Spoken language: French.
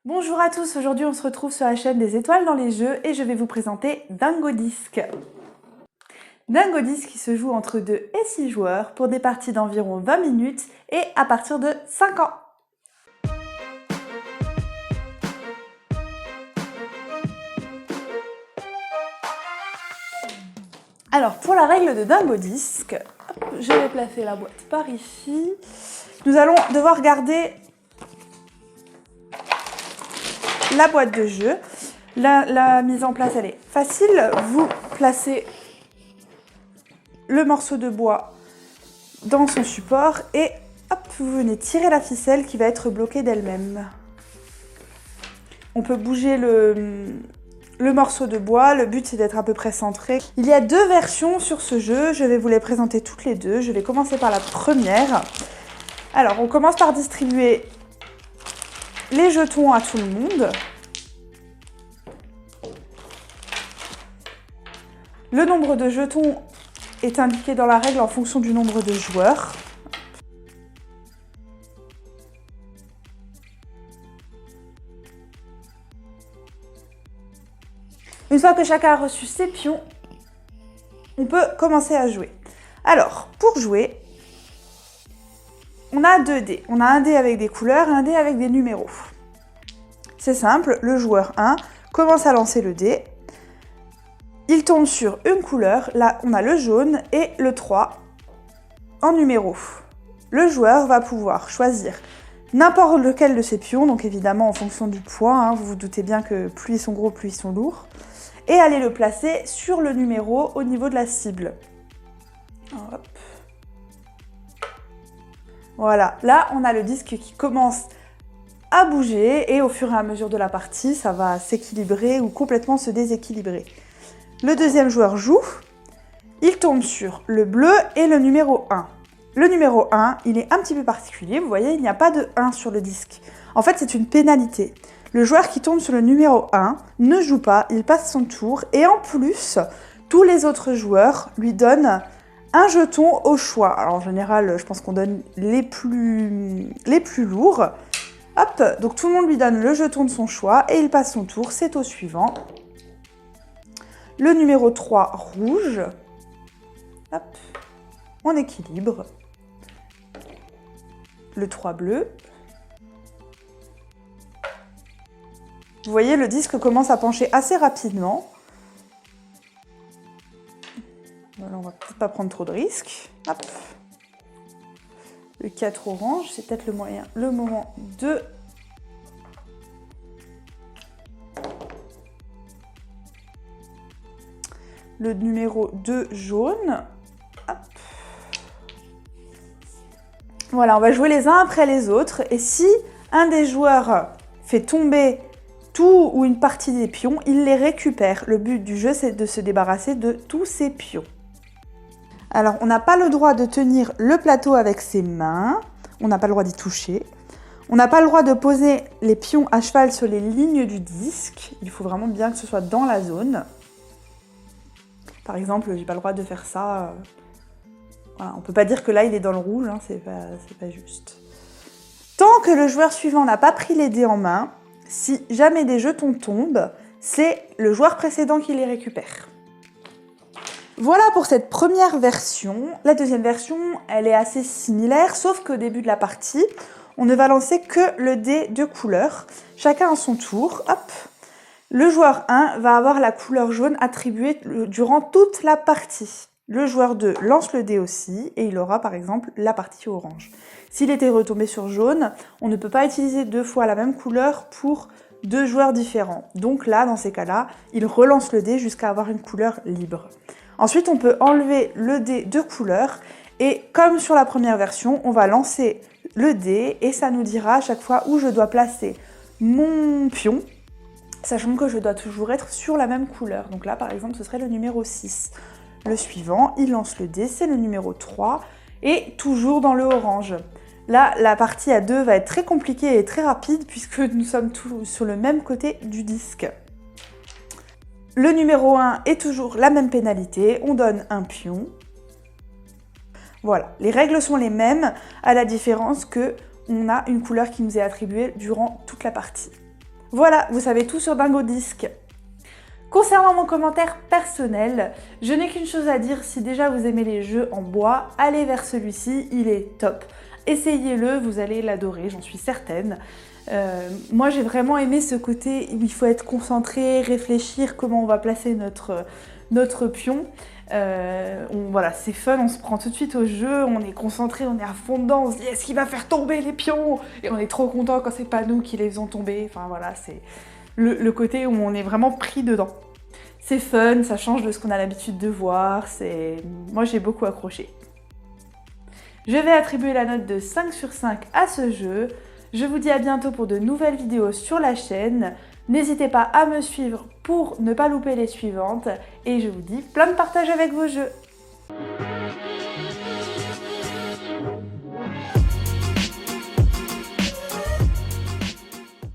Bonjour à tous, aujourd'hui on se retrouve sur la chaîne des étoiles dans les jeux et je vais vous présenter Dingo Disc. Dingo Disc qui se joue entre 2 et 6 joueurs pour des parties d'environ 20 minutes et à partir de 5 ans. Alors pour la règle de Dingo Disc, je vais placer la boîte par ici. Nous allons devoir garder la boîte de jeu. La mise en place elle est facile. Vous placez le morceau de bois dans son support et hop, vous venez tirer la ficelle qui va être bloquée d'elle-même. On peut bouger le morceau de bois, le but c'est d'être à peu près centré. Il y a deux versions sur ce jeu, je vais vous les présenter toutes les deux. Je vais commencer par la première. Alors on commence par distribuer les jetons à tout le monde. Le nombre de jetons est indiqué dans la règle en fonction du nombre de joueurs. Une fois que chacun a reçu ses pions, on peut commencer à jouer. Alors, pour jouer, on a 2 dés. On a un dé avec des couleurs et un dé avec des numéros. C'est simple, le joueur 1 commence à lancer le dé. Il tombe sur une couleur, là on a le jaune et le 3 en numéro. Le joueur va pouvoir choisir n'importe lequel de ses pions, donc évidemment en fonction du poids, hein, vous vous doutez bien que plus ils sont gros, plus ils sont lourds, et aller le placer sur le numéro au niveau de la cible. Hop. Voilà, là on a le disque qui commence à bouger et au fur et à mesure de la partie, ça va s'équilibrer ou complètement se déséquilibrer. Le deuxième joueur joue, il tombe sur le bleu et le numéro 1. Le numéro 1, il est un petit peu particulier, vous voyez, il n'y a pas de 1 sur le disque. En fait, c'est une pénalité. Le joueur qui tombe sur le numéro 1 ne joue pas, il passe son tour et en plus, tous les autres joueurs lui donnent un jeton au choix. Alors en général, je pense qu'on donne les plus lourds. Hop, donc tout le monde lui donne le jeton de son choix et il passe son tour, c'est au suivant. Le numéro 3 rouge, hop, on équilibre. Le 3 bleu. Vous voyez, le disque commence à pencher assez rapidement. Voilà, on va peut-être pas prendre trop de risques. Hop. Le 4 orange, c'est peut-être le moment de... Le numéro 2 jaune. Hop. Voilà, on va jouer les uns après les autres. Et si un des joueurs fait tomber tout ou une partie des pions, il les récupère. Le but du jeu, c'est de se débarrasser de tous ces pions. Alors, on n'a pas le droit de tenir le plateau avec ses mains. On n'a pas le droit d'y toucher. On n'a pas le droit de poser les pions à cheval sur les lignes du disque. Il faut vraiment bien que ce soit dans la zone. Par exemple, j'ai pas le droit de faire ça. Voilà, on peut pas dire que là, il est dans le rouge, hein, c'est pas juste. Tant que le joueur suivant n'a pas pris les dés en main, si jamais des jetons tombent, c'est le joueur précédent qui les récupère. Voilà pour cette première version. La deuxième version, elle est assez similaire, sauf qu'au début de la partie, on ne va lancer que le dé de couleur. Chacun à son tour, hop. Le joueur 1 va avoir la couleur jaune attribuée durant toute la partie. Le joueur 2 lance le dé aussi et il aura par exemple la partie orange. S'il était retombé sur jaune, on ne peut pas utiliser 2 fois la même couleur pour 2 joueurs différents. Donc là, dans ces cas-là, il relance le dé jusqu'à avoir une couleur libre. Ensuite, on peut enlever le dé de couleur et comme sur la première version, on va lancer le dé et ça nous dira à chaque fois où je dois placer mon pion, sachant que je dois toujours être sur la même couleur. Donc là, par exemple, ce serait le numéro 6. Le suivant, il lance le dé, c'est le numéro 3, et toujours dans le orange. Là, la partie à 2 va être très compliquée et très rapide, puisque nous sommes tous sur le même côté du disque. Le numéro 1 est toujours la même pénalité, on donne un pion. Voilà, les règles sont les mêmes, à la différence que on a une couleur qui nous est attribuée durant toute la partie. Voilà, vous savez tout sur Dingo Disque. Concernant mon commentaire personnel, je n'ai qu'une chose à dire, si déjà vous aimez les jeux en bois, allez vers celui-ci, il est top. Essayez-le, vous allez l'adorer, j'en suis certaine. Moi j'ai vraiment aimé ce côté où il faut être concentré, réfléchir comment on va placer notre pion. Voilà, c'est fun, on se prend tout de suite au jeu, on est concentré, on est à fond dedans, on se dit est-ce qu'il va faire tomber les pions? Et on est trop content quand c'est pas nous qui les faisons tomber, enfin voilà, c'est le côté où on est vraiment pris dedans. C'est fun, ça change de ce qu'on a l'habitude de voir, moi j'ai beaucoup accroché. Je vais attribuer la note de 5 sur 5 à ce jeu. Je vous dis à bientôt pour de nouvelles vidéos sur la chaîne. N'hésitez pas à me suivre pour ne pas louper les suivantes. Et je vous dis plein de partage avec vos jeux.